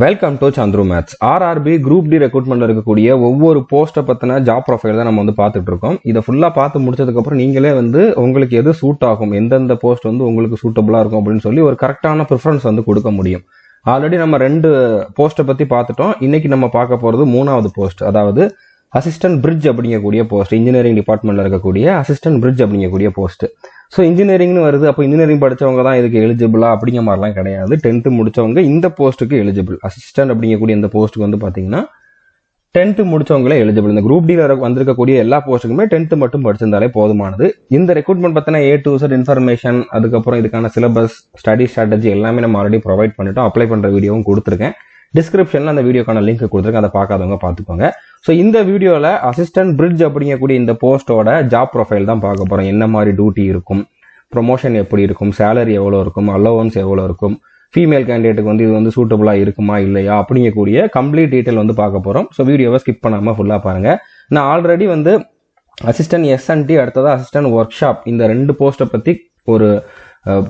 Welcome to Chandru maths. RRB group D ரெக்ரூட்மெண்ட்ல இருக்கக்கூடிய ஒவ்வொரு போஸ்ட்டை பத்தின ஜாப் ப்ரொஃபைல் தான் நம்ம பார்த்துட்டு இருக்கோம். இதை ஃபுல்லா பார்த்து முடிச்சதுக்கு அப்புறம் நீங்களே உங்களுக்கு எது சூட் ஆகும், எந்தெந்த போஸ்ட் உங்களுக்கு சூட்டபிளா இருக்கும் அப்படின்னு சொல்லி ஒரு கரெக்டான ப்ரிஃபரன்ஸ் கொடுக்க முடியும். ஆல்ரெடி நம்ம 2 போஸ்ட்டை பத்தி பார்த்துட்டோம். இன்னைக்கு நம்ம பார்க்க போறது 3வது போஸ்ட், அதாவது அசிஸ்டன்ட் பிரிட்ஜ் அப்படிங்கக்கூடிய போஸ்ட். இன்ஜினியரிங் டிபார்ட்மெண்ட்ல இருக்கக்கூடிய அசிஸ்டன்ட் பிரிட்ஜ் அப்படிங்கக்கூடிய போஸ்ட். ஸோ இன்ஜினியரிங்னு வருது, அப்போ இன்ஜினியரிங் படிச்சவங்க தான் இதுக்கு எலிஜிபிளா அப்படிங்கிற மாதிரிலாம் கிடையாது. 10th முடிச்சவங்க இந்த போஸ்ட்டுக்கு எலிஜிபிள். அசிஸ்டன்ட் அப்படிங்கக்கூடிய இந்த போஸ்ட்டுக்கு பாத்தீங்கன்னா 10th முடிச்சவங்களே எலிஜிபிள். இந்த குரூப் டில வந்திருக்கக்கூடிய எல்லா போஸ்ட்டுக்குமே 10th மட்டும் படிச்சிருந்தாலே போதுமானது. இந்த ரெக்ரூட்மெண்ட் பத்தின A to Z இன்ஃபர்மேஷன், அதுக்கப்புறம் இதுக்கான சிலபஸ், ஸ்டடி ஸ்ட்ராட்டஜி எல்லாமே நம்ம ஆல்ரெடி ப்ரொவைட் பண்ணிட்டோம். அப்ளை பண்ற வீடியோவும் கொடுத்துருக்கேன். டிஸ்கிரிப்ஷன்ல அந்த வீடியோக்கான லிங்க் கொடுத்துருக்கேன், அதை பார்க்காதவங்க பார்த்துக்கோங்க. ஸோ இந்த வீடியோல அசிஸ்டன்ட் பிரிட்ஜ் அப்படிங்கக்கூடிய இந்த போஸ்டோட ஜாப் ப்ரொஃபைல் தான் பார்க்க போறோம். என்ன மாதிரி டியூட்டி இருக்கும், ப்ரொமோஷன் எப்படி இருக்கும், சேலரி எவ்வளோ இருக்கும், அலோவன்ஸ் எவ்வளோ இருக்கும், ஃபீமேல் கேண்டிடேட்டுக்கு இது சூட்டபிளா இருக்குமா இல்லையா அப்படிங்கக்கூடிய கம்ப்ளீட் டீட்டெயில் பார்க்க போறோம். ஸோ வீடியோவை ஸ்கிப் பண்ணாம ஃபுல்லா பாருங்க. நான் ஆல்ரெடி அசிஸ்டன்ட் S&T அடுத்தது அசிஸ்டன்ட் ஒர்க் ஷாப், இந்த 2 போஸ்ட்டை பத்தி ஒரு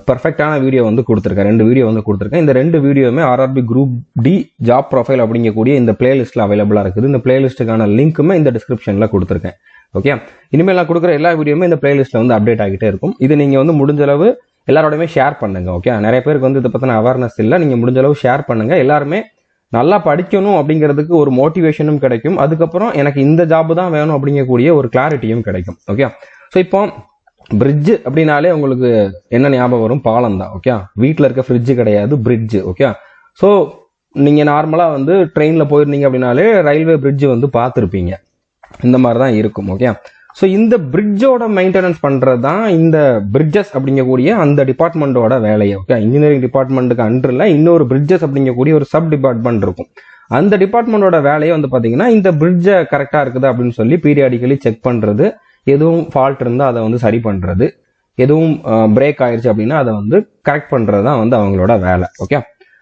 பர்ஃபெக்டான வீடியோ கொடுத்துருக்கேன். 2 வீடியோ கொடுத்துருக்கேன். இந்த 2 வீடியோவுமே RRB group D job profile அப்படிங்கக்கூடிய இந்த பிளேலிஸ்ட்ல அவைலபிளா இருக்குது. இந்த பிளேலிஸ்ட்டுக்கான லிங்க்குமே இந்த டிஸ்கிரிப்ஷன்ல கொடுத்துருக்கேன். ஓகே, இனிமேல் நான் கொடுக்குற எல்லா வீடியோமே இந்த பிளேலிஸ்ட்ல அப்டேட் ஆகிட்டே இருக்கும். இது நீங்க முடிஞ்ச அளவு எல்லாரோடமே ஷேர் பண்ணுங்க. ஓகே, நிறைய பேருக்கு இதை பத்தின அவேர்னஸ் இல்லை. நீங்க முடிஞ்ச அளவு ஷேர் பண்ணுங்க. எல்லாருமே நல்லா படிக்கணும் அப்படிங்கிறதுக்கு ஒரு மோட்டிவேஷனும் கிடைக்கும். அதுக்கப்புறம் எனக்கு இந்த ஜாப் தான் வேணும் அப்படிங்கக்கூடிய ஒரு கிளாரிட்டியும் கிடைக்கும். ஓகே, ஸோ இப்போ பிரிட்ஜ் அப்படின்னாலே உங்களுக்கு என்ன ஞாபகம் வரும்? பாலம் தான். ஓகே, வீட்டில் இருக்க ஃப்ரிட்ஜ் கிடையாது, பிரிட்ஜ். ஓகே, ஸோ நீங்க நார்மலா ட்ரெயின்ல போயிருந்தீங்க அப்படின்னாலே ரயில்வே பிரிட்ஜ் பார்த்துருப்பீங்க. இந்த மாதிரி தான் இருக்கும். ஓகே, ஸோ இந்த பிரிட்ஜோட மெயின்டெனன்ஸ் பண்றது தான் இந்த பிரிட்ஜஸ் அப்படிங்கக்கூடிய அந்த டிபார்ட்மெண்டோட வேலையை. ஓகே, இன்ஜினியரிங் டிபார்ட்மெண்ட்டுக்கு அண்டர்ல இன்னொரு பிரிட்ஜஸ் அப்படிங்கக்கூடிய ஒரு சப் டிபார்ட்மெண்ட் இருக்கும். அந்த டிபார்ட்மெண்டோட வேலையை பாத்தீங்கன்னா இந்த பிரிட்ஜை கரெக்டா இருக்குது அப்படின்னு சொல்லி பீரியாடிக்கலி செக் பண்றது, எதுவும் ஃபால்ட் இருந்தா அதை சரி பண்றது, எதுவும் பிரேக் ஆயிடுச்சு அப்படின்னா அதை கரெக்ட் பண்றது தான் அவங்களோட வேலை. ஓகே,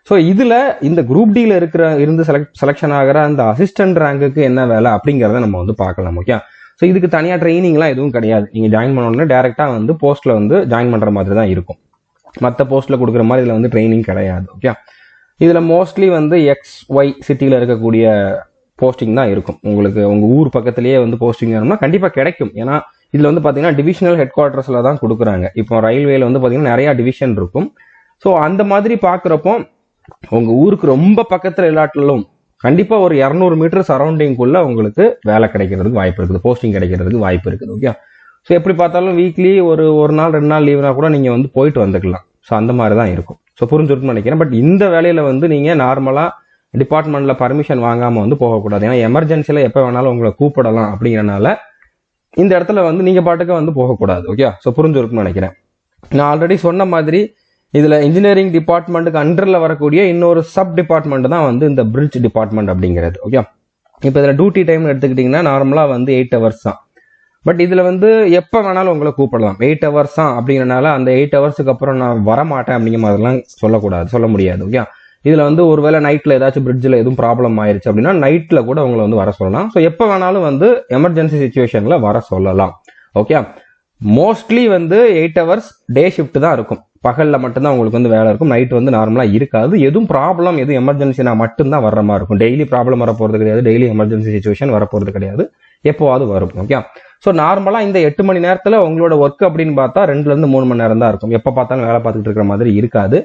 ஸோ இதுல இந்த குரூப் டில இருந்து செலக்ஷன் ஆகிற அந்த அசிஸ்டன்ட் ரேங்குக்கு என்ன வேலை அப்படிங்கிறத நம்ம பார்க்கலாம். ஓகே, ஸோ இதுக்கு தனியா ட்ரைனிங்லாம் எதுவும் கிடையாது. நீங்க ஜாயின் பண்ணோம்னா டேரக்டா போஸ்ட்ல ஜாயின் பண்ற மாதிரி தான் இருக்கும். மற்ற போஸ்ட்ல கொடுக்குற மாதிரி இதுல ட்ரைனிங் கிடையாது. ஓகே, இதுல மோஸ்ட்லி XY சிட்டியில இருக்கக்கூடிய போஸ்டிங் தான் இருக்கும். உங்களுக்கு உங்க ஊர் பக்கத்திலேயே போஸ்டிங் வேணும்னா கண்டிப்பா கிடைக்கும். ஏன்னா இதுல பாத்தீங்கன்னா டிவிஷனல் ஹெட் குவார்டர்ஸ்ல தான் கொடுக்குறாங்க. இப்போ ரயில்வேல பாத்தீங்கன்னா நிறைய டிவிஷன் இருக்கும். ஸோ அந்த மாதிரி பாக்குறப்போ உங்க ஊருக்கு ரொம்ப பக்கத்துல எல்லாட்டிலும் கண்டிப்பா ஒரு 200 மீட்டர் சரௌண்டிங்குள்ள உங்களுக்கு வேலை கிடைக்கிறதுக்கு வாய்ப்பு இருக்குது, போஸ்டிங் கிடைக்கிறதுக்கு வாய்ப்பு இருக்குது. ஓகே, ஸோ எப்படி பார்த்தாலும் வீக்லி ஒரு நாள் 2 நாள் லீவ்னா கூட நீங்க போயிட்டு வந்துக்கலாம். ஸோ அந்த மாதிரி தான் இருக்கும். ஸோ புரிஞ்சுருக்குன்னு நினைக்கிறேன். பட் இந்த வேலையில நீங்க நார்மலா டிபார்ட்மெண்ட்ல பர்மிஷன் வாங்காம போகக்கூடாது. ஏன்னா எமர்ஜென்சில எப்ப வேணாலும் உங்களை கூப்பிடலாம் அப்படிங்கறனால இந்த இடத்துல நீங்க பாட்டுக்கு போகக்கூடாது. ஓகே, ஸோ புரிஞ்சுருக்குன்னு நினைக்கிறேன். நான் ஆல்ரெடி சொன்ன மாதிரி இதுல இன்ஜினியரிங் டிபார்ட்மெண்ட்டுக்கு அண்டர்ல வரக்கூடிய இன்னொரு சப் டிபார்ட்மெண்ட் தான் இந்த பிரிட்ஜ் டிபார்ட்மெண்ட் அப்படிங்கிறது. ஓகே, இப்போ இதுல டியூட்டி டைம் எடுத்துக்கிட்டீங்கன்னா நார்மலா 8 ஹவர்ஸ் தான். பட் இதுல எப்ப வேணாலும் உங்களை கூப்பிடலாம். 8 ஹவர்ஸ் தான் அப்படிங்கறனால அந்த 8 ஹவர்ஸுக்கு அப்புறம் நான் வரமாட்டேன் அப்படிங்கிற மாதிரிலாம் சொல்ல முடியாது. ஓகே, இதுல ஒருவேளை நைட்ல ஏதாச்சும் பிரிட்ஜ்ல எதுவும் ப்ராப்ளம் ஆயிருச்சு அப்படின்னா நைட்ல கூட உங்களை வர சொல்லலாம். ஸோ எப்ப வேணாலும் எமர்ஜென்சி சுச்சுவேஷன்ல வர சொல்லலாம். Okay, mostly 8 hours day shift தான் இருக்கும். பகல்ல மட்டும்தான் உங்களுக்கு வேலை இருக்கும். நைட் நார்மலா இருக்காது. எதுவும் ப்ராப்ளம், எதுவும் எமர்ஜென்சினா மட்டும்தான் வர்ற மாதிரி இருக்கும். டெய்லி ப்ராப்ளம் வர போறது கிடையாது, டெய்லி எமர்ஜென்சி சுச்சுவேஷன் வர போறது கிடையாது, எப்போவாது வரும். ஓகே, ஸோ நார்மலா இந்த 8 மணி நேரத்துல உங்களோட ஒர்க் அப்படின்னு பார்த்தா 2 to 3 மணி நேரம் தான் இருக்கும். எப்ப பார்த்தாலும் வேலை பார்த்துட்டு இருக்கிற மாதிரி இருக்காது.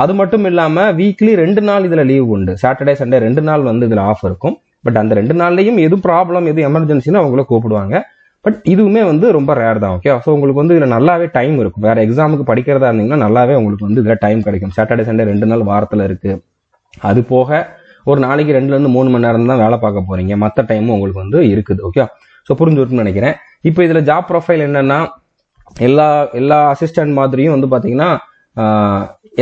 அது மட்டும் இல்லாம வீக்லி 2 நாள் இதுல லீவ் உண்டு. சாட்டர்டே சண்டே 2 நாள் இதுல ஆஃப் இருக்கும். பட் அந்த 2 நாள்லயும் எது ப்ராப்ளம், எது எமர்ஜென்சினா அவங்கள கூப்பிடுவாங்க. பட் இதுவுமே ரொம்ப ரேர் தான். ஓகே, ஸோ உங்களுக்கு இதுல நல்லாவே டைம் இருக்கும். வேற எக்ஸாமுக்கு படிக்கிறதா இருந்தீங்கன்னா நல்லாவே உங்களுக்கு இதுல டைம் கிடைக்கும். சாட்டர்டே சண்டே 2 நாள் வாரத்துல இருக்கு. அது போக ஒரு நாளைக்கு 2 to 3 மணி நேரம் தான் வேலை பார்க்க போறீங்க. மற்ற டைமும் உங்களுக்கு இருக்குது. ஓகே, ஸோ புரிஞ்சுருக்குன்னு நினைக்கிறேன். இப்போ இதுல ஜாப் ப்ரொஃபைல் என்னன்னா எல்லா அசிஸ்டன்ட் மாதிரியும் பாத்தீங்கன்னா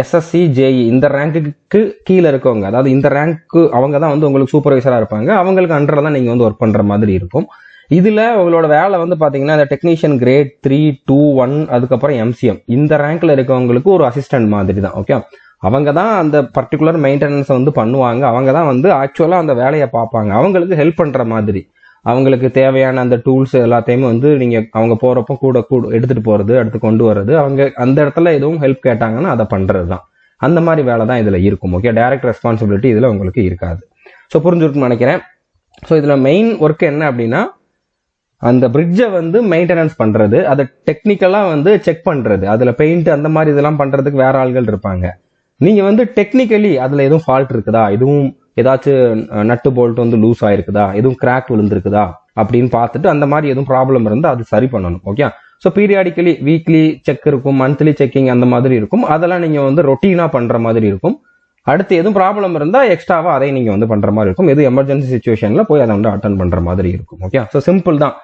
SSC JE இந்த ரேங்க்கு கீழே இருக்கவங்க, அதாவது இந்த ரேங்க்கு அவங்க தான் உங்களுக்கு சூப்பர்வைசரா இருப்பாங்க. அவங்களுக்கு அண்டர்ல தான் நீங்க ஒர்க் பண்ற மாதிரி இருக்கும். இதுல உங்களோட வேலை பாத்தீங்கன்னா இந்த டெக்னீஷியன் கிரேட் 3, 2, 1 அதுக்கப்புறம் MCM இந்த ரேங்க்ல இருக்கவங்களுக்கு ஒரு அசிஸ்டன்ட் மாதிரி தான். ஓகே, அவங்க தான் அந்த பர்டிகுலர் மெயின்டெனன்ஸ் பண்ணுவாங்க. அவங்க தான் ஆக்சுவலா அந்த வேலையை பார்ப்பாங்க. அவங்களுக்கு ஹெல்ப் பண்ற மாதிரி அவங்களுக்கு தேவையான அந்த டூல்ஸ் எல்லாத்தையுமே நீங்க அவங்க போறப்போ கூட எடுத்துட்டு போறது, அடுத்து கொண்டு வர்றது, அவங்க அந்த இடத்துல எதுவும் ஹெல்ப் கேட்டாங்கன்னா அதை பண்றதுதான். அந்த மாதிரி வேலை தான் இதுல இருக்கும். ஓகே, டைரக்ட் ரெஸ்பான்சிபிலிட்டி இதுல உங்களுக்கு இருக்காது. ஸோ புரிஞ்சுருக்குன்னு நினைக்கிறேன். ஸோ இதுல மெயின் ஒர்க் என்ன அப்படின்னா, அந்த பிரிட்ஜை வந்து மெயின்டெனன்ஸ் பண்றது, அதை டெக்னிக்கலா வந்து செக் பண்றது, அதுல பெயிண்ட் அந்த மாதிரி இதெல்லாம் பண்றதுக்கு வேற ஆள்கள் இருப்பாங்க. நீங்க வந்து டெக்னிக்கலி அதுல எதுவும் ஃபால்ட் இருக்குதா, எதுவும் ஏதாச்சும் நட்டு போல்ட் வந்து லூஸ் ஆயிருக்குதா, எதுவும் கிராக் விழுந்திருக்குதா அப்படின்னு பார்த்துட்டு அந்த மாதிரி எதுவும் ப்ராப்ளம் இருந்தால் அது சரி பண்ணணும். Okay, so periodically weekly check இருக்கும், மந்த்லி செக்கிங் அந்த மாதிரி இருக்கும். அதெல்லாம் நீங்க வந்து ரொட்டீனா பண்ற மாதிரி இருக்கும். அடுத்து எதுவும் ப்ராப்ளம் இருந்தா எக்ஸ்ட்ராவா அதை நீங்க வந்து பண்ற மாதிரி இருக்கும். எது எமர்ஜென்சி சுச்சுவேஷன்ல போய் அதை வந்து அட்டன் பண்ற மாதிரி இருக்கும். ஓகே, ஸோ சிம்பிள் தான்.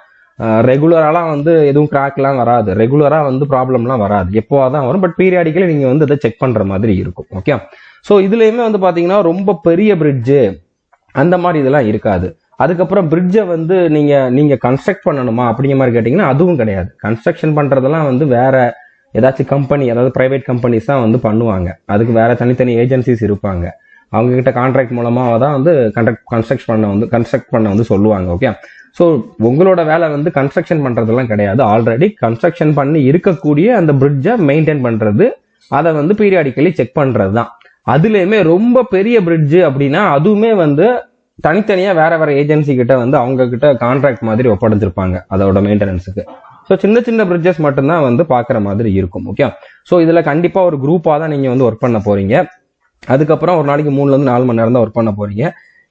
ரெகுலராலாம் வந்து எதுவும் கிராக்லாம் வராது, ரெகுலரா வந்து ப்ராப்ளம்லாம் வராது, எப்போதான் வரும். பட் பீரியாடிக்கலி நீங்க வந்து அதை செக் பண்ற மாதிரி இருக்கும். ஓகே, ஸோ இதுலயுமே வந்து பாத்தீங்கன்னா ரொம்ப பெரிய பிரிட்ஜு அந்த மாதிரி இதெல்லாம் இருக்காது. அதுக்கப்புறம் பிரிட்ஜை வந்து நீங்க கன்ஸ்ட்ரக்ட் பண்ணணுமா அப்படிங்கிற மாதிரி கேட்டீங்கன்னா அதுவும் கிடையாது. கன்ஸ்ட்ரக்ஷன் பண்றதெல்லாம் வந்து வேற ஏதாச்சும் கம்பெனி, அதாவது பிரைவேட் கம்பெனிஸ் தான் வந்து பண்ணுவாங்க. அதுக்கு வேற தனித்தனி ஏஜென்சிஸ் இருப்பாங்க. அவங்க கிட்ட கான்ட்ராக்ட் மூலமா தான் வந்து கன்ஸ்ட்ரக்ட் பண்ண வந்து சொல்லுவாங்க. ஓகே, ஸோ உங்களோட வேலை வந்து கன்ஸ்ட்ரக்ஷன் பண்றதெல்லாம் கிடையாது. ஆல்ரெடி கன்ஸ்ட்ரக்ஷன் பண்ணி இருக்கக்கூடிய அந்த பிரிட்ஜை மெயின்டைன் பண்றது, அதை வந்து பீரியாடிக்கலி செக் பண்றது தான். அதுலயுமே ரொம்ப பெரிய பிரிட்ஜ் அப்படின்னா அதுவுமே வந்து தனித்தனியா வேற வேற ஏஜென்சி கிட்ட வந்து அவங்க கிட்ட கான்ட்ராக்ட் மாதிரி ஒப்படைச்சிருப்பாங்க அதோட மெயின்டெனன்ஸுக்கு. ஸோ சின்ன சின்ன பிரிட்ஜஸ் மட்டும்தான் வந்து பாக்குற மாதிரி இருக்கும். ஓகே, ஸோ இதுல கண்டிப்பா ஒரு குரூப்பா தான் நீங்க வந்து ஒர்க் பண்ண போறீங்க. அதுக்கப்புறம் ஒரு நாளைக்கு 3 to 4 மணி நேரம் தான் ஒர்க் பண்ண போறீங்க.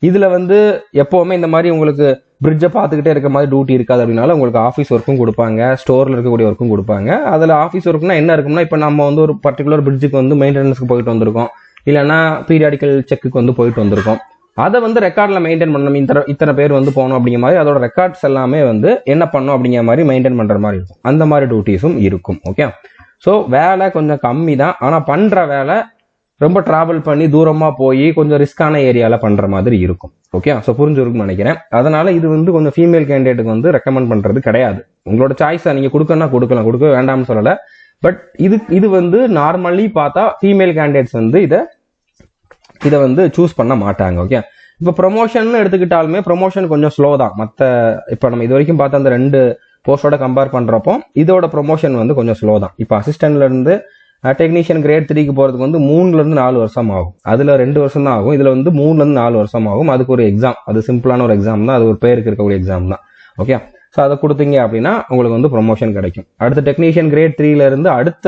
இதுல வந்து எப்பவுமே இந்த மாதிரி உங்களுக்கு பிரிட்ஜை பார்த்துக்கிட்டே இருக்க மாதிரி டியூட்டி இருக்காது. அப்படின்னால உங்களுக்கு ஆஃபீஸ் ஒர்க்கும் கொடுப்பாங்க, ஸ்டோர்ல இருக்கக்கூடிய ஒர்க்கும் கொடுப்பாங்க. அதுல ஆஃபீஸ் ஒர்க்னா என்ன இருக்கும்னா, இப்போ நம்ம வந்து ஒரு பர்டிகுலர் பிரிட்ஜுக்கு வந்து மெயின்டெனன்ஸ்க்கு போயிட்டு வந்திருக்கோம், இல்லைன்னா பீரியாடிக்கல் செக்குக்கு வந்து போயிட்டு வந்திருக்கோம். அதை வந்து ரெக்கார்ட்ல மெயின்டைன் பண்ணணும். இத்தனை பேர் வந்து போகணும் அப்படிங்கிற மாதிரி அதோட ரெக்கார்ட்ஸ் எல்லாமே வந்து என்ன பண்ணும் அப்படிங்கிற மாதிரி மெயின்டைன் பண்ற மாதிரி இருக்கும். அந்த மாதிரி டியூட்டிஸும் இருக்கும். ஓகே, ஸோ வேலை கொஞ்சம் கம்மி தான், ஆனா பண்ற வேலை ரொம்ப டிராவல் பண்ணி தூரமா போய் கொஞ்சம் ரிஸ்கான ஏரியால பண்ற மாதிரி இருக்கும். ஓகே, ஸோ புரிஞ்சிருக்கும்னு நினைக்கிறேன். அதனால இது வந்து கொஞ்சம் ஃபீமேல் கேண்டிடேட்டுக்கு வந்து ரெக்கமெண்ட் பண்றது கிடையாது. உங்களோட சாய்ஸை நீங்க கொடுக்கணும்னா கொடுக்கலாம், கொடுக்க வேண்டாம்னு சொல்லல. பட் இது வந்து நார்மலி பார்த்தா ஃபீமேல் கேண்டிடேட்ஸ் வந்து இதை வந்து சூஸ் பண்ண மாட்டாங்க. ஓகே, இப்போ ப்ரொமோஷன் எடுத்துக்கிட்டாலுமே ப்ரொமோஷன் கொஞ்சம் ஸ்லோ தான். இப்போ நம்ம இது வரைக்கும் பார்த்த அந்த 2 போஸ்டோட கம்பேர் பண்றப்போ இதோட ப்ரொமோஷன் வந்து கொஞ்சம் ஸ்லோ தான். இப்போ அசிஸ்டன்ட்ல இருந்து டெக்னீஷியன் கிரேட் 3க்கு போறதுக்கு வந்து 3 to 4 வருஷம் ஆகும். அதுல 2 வருஷம் தான் ஆகும். இதுல வந்து 3 to 4 வருஷம் ஆகும். அதுக்கு ஒரு எக்ஸாம், அது சிம்பிளான ஒரு எக்ஸாம் தான், அது ஒரு பேருக்கு இருக்கக்கூடிய எக்ஸாம் தான். ஓகே, ஸோ அதை கொடுத்தீங்க அப்படின்னா உங்களுக்கு வந்து ப்ரொமோஷன் கிடைக்கும். அடுத்த டெக்னீஷியன் கிரேட் 3ல இருந்து அடுத்த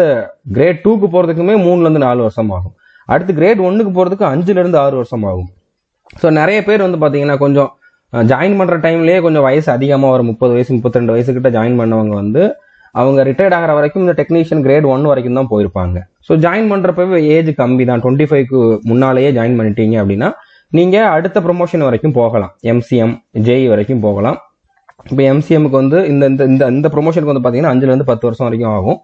கிரேட் 2க்கு போறதுக்குமே 3 to 4 வருஷம் ஆகும். அடுத்து கிரேட் 1க்கு போறதுக்கு 5 to 6 வருஷம் ஆகும். ஸோ நிறைய பேர் வந்து பாத்தீங்கன்னா கொஞ்சம் ஜாயின் பண்ற டைம்லயே கொஞ்சம் வயசு அதிகமா ஒரு 30 வயசு 32 வயசு கிட்ட ஜாயின் பண்ணவங்க வந்து அவங்க ரிட்டையர்ட் ஆகிற வரைக்கும் இந்த டெக்னீஷியன் கிரேட் 1 வரைக்கும் தான் போயிருப்பாங்க. ஸோ ஜாயின் பண்றப்பவே ஏஜ் கம்மி தான், 25க்கு முன்னாலேயே ஜாயின் பண்ணிட்டீங்க அப்படின்னா நீங்க அடுத்த ப்ரொமோஷன் வரைக்கும் போகலாம். MCM JE வரைக்கும் போகலாம். இப்போ MCMக்கு வந்து இந்த ப்ரொமோஷனுக்கு வந்து பாத்தீங்கன்னா 5 to 10 வருஷம் வரைக்கும் ஆகும்.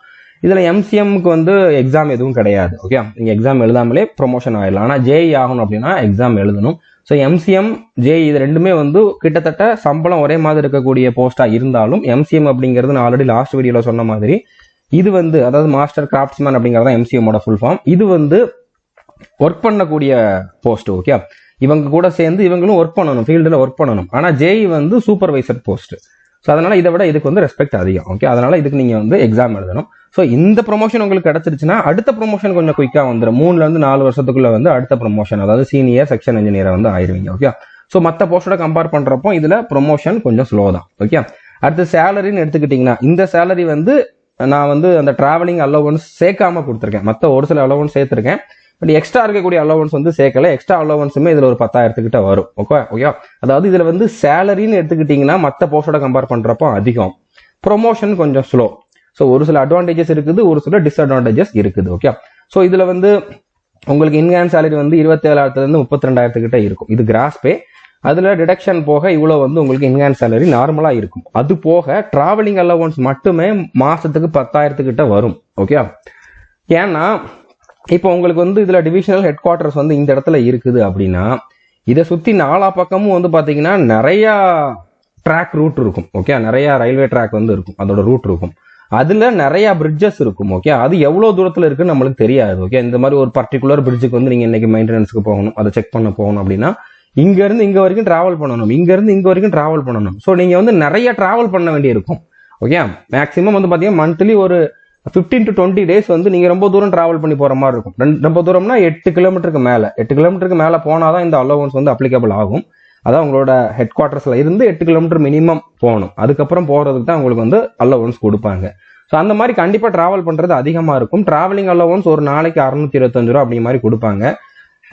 இதுல MCMக்கு வந்து எக்ஸாம் எதுவும் கிடையாது. ஓகே, நீங்க எக்ஸாம் எழுதாமலே ப்ரொமோஷன் ஆயிடலாம். ஆனா JE ஆகணும் அப்படின்னா எக்ஸாம் எழுதணும். ஸோ MCM JE இது ரெண்டுமே வந்து கிட்டத்தட்ட சம்பளம் ஒரே மாதிரி இருக்கக்கூடிய போஸ்டா இருந்தாலும் MCM அப்படிங்கிறது நான் ஆல்ரெடி லாஸ்ட் வீடியோல சொன்ன மாதிரி இது வந்து அதாவது மாஸ்டர் கிராஃப்ட்ஸ்மேன் அப்படிங்கறத MCMோட ஃபுல் ஃபார்ம். இது வந்து ஒர்க் பண்ணக்கூடிய போஸ்ட். ஓகே, இவங்க கூட சேர்ந்து இவங்களும் ஒர்க் பண்ணணும், ஃபீல்டுல ஒர்க் பண்ணணும். ஆனா JE வந்து சூப்பர்வைசர் போஸ்ட். ஸோ அதனால இதை விட இதுக்கு வந்து ரெஸ்பெக்ட் அதிகம். ஓகே, அதனால இதுக்கு நீங்க வந்து எக்ஸாம் எழுதணும். ஸோ இந்த ப்ரொமோஷன் உங்களுக்கு கிடைச்சிருச்சுன்னா அடுத்த ப்ரொமோஷன் கொஞ்சம் குயிக்கா வந்துடும். 3 to 4 வருஷத்துக்குள்ள வந்து அடுத்த ப்ரொமோஷன், அதாவது சீனியர் செக்ஷன் இன்ஜினியரை வந்து ஆயிருவீங்க. ஓகே, ஸோ மற்ற போஸ்டோட கம்பேர் பண்றப்போ இதுல ப்ரொமோஷன் கொஞ்சம் ஸ்லோ தான். ஓகே, அடுத்து சேலரின்னு எடுத்துக்கிட்டீங்கன்னா இந்த சேலரி வந்து நான் வந்து அந்த டிராவலிங் அலோவன்ஸ் சேர்க்காம கொடுத்துருக்கேன். மற்ற ஒரு சில அலோவன்ஸ் சேர்த்திருக்கேன், பட் எக்ஸ்ட்ரா இருக்கக்கூடிய அலோவன்ஸ் வந்து சேர்க்கல. எக்ஸ்ட்ரா அலோவன்ஸுமே இதுல ஒரு 10,000 கிட்ட வரும். ஓகே, அதாவது இதுல வந்து சேலரின்னு எடுத்துக்கிட்டீங்கன்னா மற்ற போஸ்டோட கம்பேர் பண்றப்போ அதிகம், ப்ரொமோஷன் கொஞ்சம் ஸ்லோ. ஸோ ஒரு சில அட்வான்டேஜஸ் இருக்குது, ஒரு சில டிஸ்அட்வான்டேஜஸ் இருக்குது. ஓகே, ஸோ இதுல வந்து உங்களுக்கு இன்ஹேண்ட் சேலரி வந்து 27,000 to 32,000 கிட்ட இருக்கும். இது கிராஸ் பே. அதுல டிடக்ஷன் போக இவ்வளவு வந்து உங்களுக்கு இன்ஹேண்ட் சேலரி நார்மலா இருக்கும். அது போக டிராவலிங் அலவன்ஸ் மட்டுமே மாசத்துக்கு 10,000 கிட்ட வரும். ஓகே, ஏன்னா இப்போ உங்களுக்கு வந்து இதுல டிவிஷனல் ஹெட் குவார்டர்ஸ் வந்து இந்த இடத்துல இருக்குது அப்படின்னா இதை சுத்தி 4 பக்கமும் வந்து பாத்தீங்கன்னா நிறைய ட்ராக் ரூட் இருக்கும். ஓகே, நிறைய ரயில்வே ட்ராக் வந்து இருக்கும், அதோட ரூட் இருக்கும். அதுல நிறைய பிரிட்ஜஸ் இருக்கும். ஓகே, அது எவ்வளவு தூரத்துல இருக்குன்னு நம்மளுக்கு தெரியாது. ஓகே, இந்த மாதிரி ஒரு பர்டிகுலர் பிரிட்ஜுக்கு வந்து நீங்க இன்னைக்கு மெயின்டெனன்ஸ்க்கு போகணும், அதை செக் பண்ண போகணும் அப்படின்னா இங்க இருந்து இங்க வரைக்கும் டிராவல் பண்ணணும், இங்க இருந்து இங்க வரைக்கும் டிராவல் பண்ணணும். ஸோ நீங்க வந்து நிறைய டிராவல் பண்ண வேண்டி இருக்கும். ஓகே, மேக்சிமம் வந்து பாத்தீங்கன்னா மந்த்லி ஒரு 15 to 20 days வந்து நீங்க ரொம்ப தூரம் டிராவல் பண்ணி போற மாதிரி இருக்கும். ரொம்ப தூரம்னா 8 கிலோமீட்டருக்கு மேல 8 கிலோமீட்டருக்கு மேல போனாதான் இந்த அலோவன்ஸ் வந்து அப்ளிகபிள் ஆகும். அதான் உங்களோட ஹெட் குவார்டர்ஸ்ல இருந்து 8 கிலோமீட்டர் மினிமம் போகணும். அதுக்கப்புறம் போறதுக்கு தான் உங்களுக்கு வந்து அலோவன்ஸ் கொடுப்பாங்க. ஸோ அந்த மாதிரி கண்டிப்பா டிராவல் பண்றது அதிகமா இருக்கும். டிராவலிங் அலோவன்ஸ் ஒரு நாளைக்கு 625 ரூபா அப்படிங்கிற மாதிரி கொடுப்பாங்க.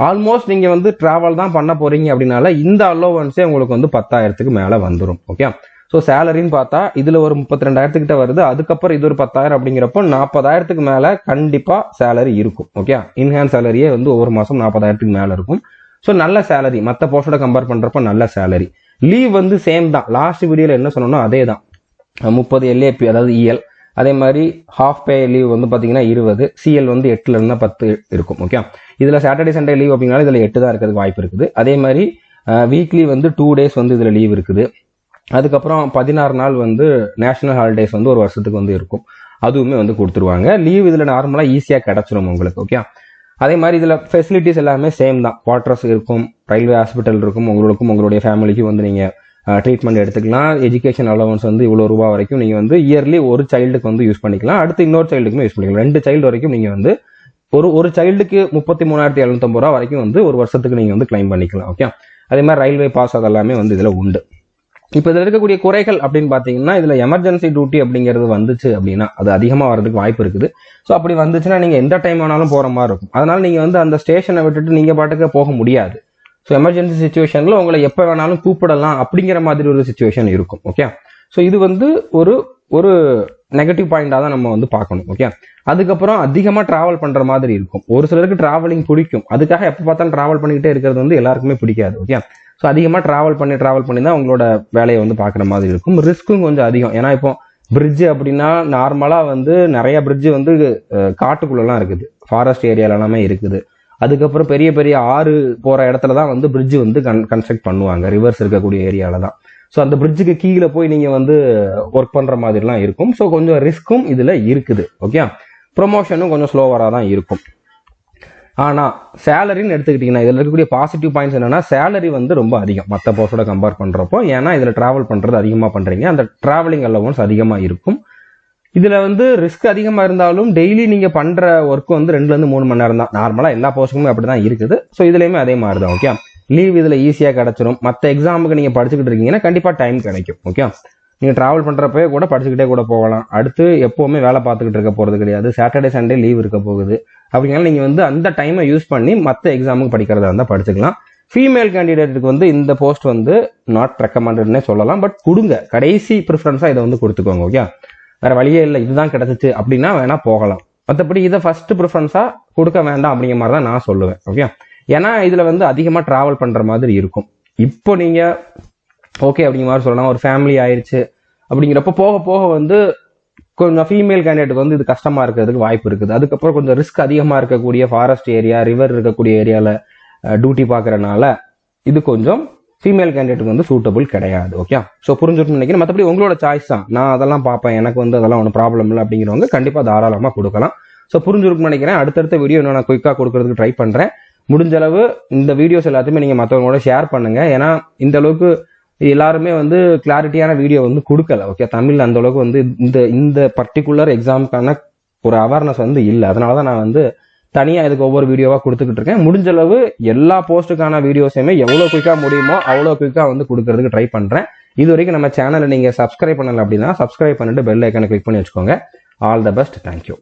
ஆல்மோஸ்ட் நீங்க வந்து டிராவல் தான் பண்ண போறீங்க அப்படின்னால இந்த அலோவன்ஸே உங்களுக்கு வந்து 10,000க்கு மேல வந்துடும். ஓகே, ஸோ சேலரின்னு பார்த்தா இதுல ஒரு 32,000 கிட்ட வருது. அதுக்கப்புறம் இது ஒரு 10,000 அப்படிங்கிறப்போ 40,000க்கு மேல கண்டிப்பா சேலரி இருக்கும். ஓகே, இன்ஹேண்ட் சேலரியே வந்து ஒவ்வொரு மாசம் 40,000க்கு மேல இருக்கும். ஸோ நல்ல சேலரி, மற்ற போஸ்டோட கம்பேர் பண்றப்போ நல்ல சேலரி. லீவ் வந்து சேம் தான். லாஸ்ட் வீடியோல என்ன சொன்னோம் அதே தான். 30 LAP அதாவது EL, அதே மாதிரி ஹாஃப் பே லீவ் வந்து பாத்தீங்கன்னா 20, CL வந்து 8ல இருந்து 10 இருக்கும். ஓகே, இதுல சாட்டர்டே சண்டே லீவ் அப்படின்னால இதுல 8 தான் இருக்கிறதுக்கு வாய்ப்பு இருக்குது. அதே மாதிரி வீக்லி வந்து 2 days வந்து இதுல லீவ் இருக்குது. அதுக்கப்புறம் 16 நாள் வந்து நேஷனல் ஹாலிடேஸ் வந்து ஒரு வருஷத்துக்கு வந்து இருக்கும். அதுவுமே வந்து கொடுத்துருவாங்க. லீவ் இதுல நார்மலா ஈஸியா கிடைச்சிரும் உங்களுக்கு. ஓகே, அதே மாதிரி இதுல ஃபெசிலிட்டிஸ் எல்லாமே சேம் தான். குவார்டர்ஸ் இருக்கும், ரயில்வே ஹாஸ்பிட்டல் இருக்கும், உங்களுக்கும் உங்களுடைய ஃபேமிலிக்கும் வந்து நீங்க ட்ரீட்மெண்ட் எடுத்துக்கலாம். எஜுகேஷன் அலவன்ஸ் வந்து இவ்வளவு ரூபா வரைக்கும் நீங்க வந்து இயர்லி ஒரு சைல்டுக்கு வந்து யூஸ் பண்ணிக்கலாம். அடுத்து இன்னொரு சைல்டுக்குமே யூஸ் பண்ணிக்கலாம். 2 சைல்டு வரைக்கும் நீங்க வந்து ஒரு சைல்டுக்கு 33,750 ரூபா வரைக்கும் வந்து ஒரு வருஷத்துக்கு நீங்க வந்து கிளைம் பண்ணிக்கலாம். ஓகே, அதே மாதிரி ரயில்வே பாஸ் அதெல்லாமே வந்து இதுல உண்டு. இப்ப இதுல இருக்கக்கூடிய குறைகள் அப்படின்னு பாத்தீங்கன்னா இதுல எமர்ஜென்சி டியூட்டி அப்படிங்கிறது வந்துச்சு அப்படின்னா அது அதிகமா வரதுக்கு வாய்ப்பு இருக்குது. ஸோ அப்படி வந்துச்சுன்னா நீங்க எந்த டைம் வேணாலும் போற மாதிரி இருக்கும். அதனால நீங்க வந்து அந்த ஸ்டேஷனை விட்டுட்டு நீங்க பாட்டுக்கு போக முடியாது. ஸோ எமர்ஜென்சி சுச்சுவேஷன்ல உங்களை எப்ப வேணாலும் கூப்பிடலாம் அப்படிங்கிற மாதிரி ஒரு சுச்சுவேஷன் இருக்கும். ஓகே, ஸோ இது வந்து ஒரு நெகட்டிவ் பாயிண்டா தான் நம்ம வந்து பார்க்கணும். ஓகே, அதுக்கப்புறம் அதிகமா டிராவல் பண்ற மாதிரி இருக்கும். ஒரு சிலருக்கு டிராவலிங் பிடிக்கும். அதுக்காக எப்ப பார்த்தாலும் டிராவல் பண்ணிக்கிட்டே இருக்கிறது வந்து எல்லாருக்குமே பிடிக்காது. ஓகே, ஸோ அதிகமாக டிராவல் பண்ணி தான் உங்களோட வேலையை வந்து பார்க்குற மாதிரி இருக்கும். ரிஸ்க்கும் கொஞ்சம் அதிகம். ஏன்னா இப்போ பிரிட்ஜ் அப்படின்னா நார்மலாக வந்து நிறைய பிரிட்ஜ் வந்து காட்டுக்குள்ளெல்லாம் இருக்குது, ஃபாரஸ்ட் ஏரியால எல்லாமே இருக்குது. அதுக்கப்புறம் பெரிய பெரிய ஆறு போகிற இடத்துல தான் வந்து பிரிட்ஜ் வந்து கன்ஸ்ட்ரக்ட் பண்ணுவாங்க, ரிவர்ஸ் இருக்கக்கூடிய ஏரியால தான். ஸோ அந்த பிரிட்ஜுக்கு கீழே போய் நீங்கள் வந்து ஒர்க் பண்ணுற மாதிரிலாம் இருக்கும். ஸோ கொஞ்சம் ரிஸ்க்கும் இதில் இருக்குது. ஓகே, ப்ரொமோஷனும் கொஞ்சம் ஸ்லோவராக தான் இருக்கும். ஆனா சேலரின்னு எடுத்துக்கிட்டீங்கன்னா இதுல இருக்கக்கூடிய பாசிட்டிவ் பாயிண்ட்ஸ் என்னன்னா சேலரி வந்து ரொம்ப அதிகம் மற்ற போஸ்டோட கம்பேர் பண்றப்போ. ஏன்னா இதுல டிராவல் பண்றது அதிகமா பண்றீங்க, அந்த டிராவலிங் அலவன்ஸ் அதிகமா இருக்கும். இதுல வந்து ரிஸ்க் அதிகமா இருந்தாலும் டெய்லி நீங்க பண்ற ஒர்க் வந்து 2ல இருந்து 3 மணி நேரம் தான். நார்மலா எல்லா போஸ்ட்டுக்குமே அப்படிதான் இருக்குது. ஸோ இதுலயுமே அதே மாதிரி தான். ஓகே, லீவ் இதுல ஈஸியா கிடைச்சிரும். மற்ற எக்ஸாமுக்கு நீங்க படிச்சுக்கிட்டு இருக்கீங்கன்னா கண்டிப்பா டைம் கிடைக்கும். ஓகே, நீங்க டிராவல் பண்றப்பே கூட படிச்சுக்கிட்டே கூட போகலாம். அடுத்து எப்பவுமே வேலை பார்த்துக்கிட்டு இருக்க போறது கிடையாது. சாட்டர்டே சண்டே லீவ் இருக்க போகுது. அப்படினால நீங்க வந்து அந்த டைமை யூஸ் பண்ணி மற்ற எக்ஸாமுக்கு படிக்கிறதா இருந்தா படிச்சுக்கலாம். ஃபீமேல் கேண்டிடேட்டுக்கு வந்து இந்த போஸ்ட் வந்து நாட் ரெக்கமெண்டட்னே சொல்லலாம். பட் கொடுங்க, கடைசி ப்ரிஃபரன்ஸா இதை வந்து கொடுத்துக்கோங்க. ஓகே, வேற வழியே இல்லை, இதுதான் கிடைச்சிச்சு அப்படின்னா வேணா போகலாம். மற்றபடி இதை ஃபர்ஸ்ட் ப்ரிஃபரன்ஸா கொடுக்க வேண்டாம் அப்படிங்கிற மாதிரி தான் நான் சொல்லுவேன். ஓகே, ஏன்னா இதுல வந்து அதிகமா டிராவல் பண்ற மாதிரி இருக்கும். இப்போ நீங்க ஓகே அப்படிங்கிற மாதிரி சொல்லலாம், ஒரு ஃபேமிலி ஆயிடுச்சு அப்படிங்கிறப்ப போக போக வந்து கொஞ்சம் ஃபீமேல் கேண்டிடேட் வந்து இது கஷ்டமா இருக்கிறதுக்கு வாய்ப்பு இருக்குது. அதுக்கப்புறம் கொஞ்சம் ரிஸ்க் அதிகமா இருக்கக்கூடிய ஃபாரஸ்ட் ஏரியா, ரிவர் இருக்கக்கூடிய ஏரியால டியூட்டி பார்க்கறதுனால இது கொஞ்சம் ஃபீமேல் கேண்டிடேட்டுக்கு வந்து சூட்டபிள் கிடையாது. ஓகே, ஸோ புரிஞ்சுட்டு நினைக்கிறேன். மற்றபடி உங்களோட சாய்ஸ் தான். நான் அதெல்லாம் பார்ப்பேன், எனக்கு வந்து அதெல்லாம் ஒன்றும் ப்ராப்ளம் இல்லை அப்படிங்கிறவங்க கண்டிப்பா தாராளமா கொடுக்கலாம். ஸோ புரிஞ்சுருக்குன்னு நினைக்கிறேன். அடுத்தடுத்த வீடியோ இன்னும் நான் குயிக்கா கொடுக்கறதுக்கு ட்ரை பண்றேன். முடிஞ்ச அளவு இந்த வீடியோஸ் எல்லாத்தையுமே நீங்க மற்றவங்களோட ஷேர் பண்ணுங்க. ஏன்னா இந்த அளவுக்கு எல்லாருமே வந்து கிளாரிட்டியான வீடியோ வந்து கொடுக்கல. ஓகே, தமிழ் அந்த அளவுக்கு வந்து இந்த பர்டிகுலர் எக்ஸாமுக்கான ஒரு அவேர்னஸ் வந்து இல்லை. அதனாலதான் நான் வந்து தனியா இதுக்கு ஒவ்வொரு வீடியோவா கொடுத்துக்கிட்டு இருக்கேன். முடிஞ்ச அளவு எல்லா போஸ்ட்டுக்கான வீடியோஸையுமே எவ்வளவு குயிக்கா முடியுமோ அவ்வளவு குயிக்கா வந்து கொடுக்கறதுக்கு ட்ரை பண்றேன். இது வரைக்கும் நம்ம சேனலை நீங்க சப்ஸ்கிரைப் பண்ணல அப்படின்னா சப்ஸ்கிரைப் பண்ணிட்டு பெல் ஐக்கானை கிளிக் பண்ணி வச்சுக்கோங்க. All the best, thank you.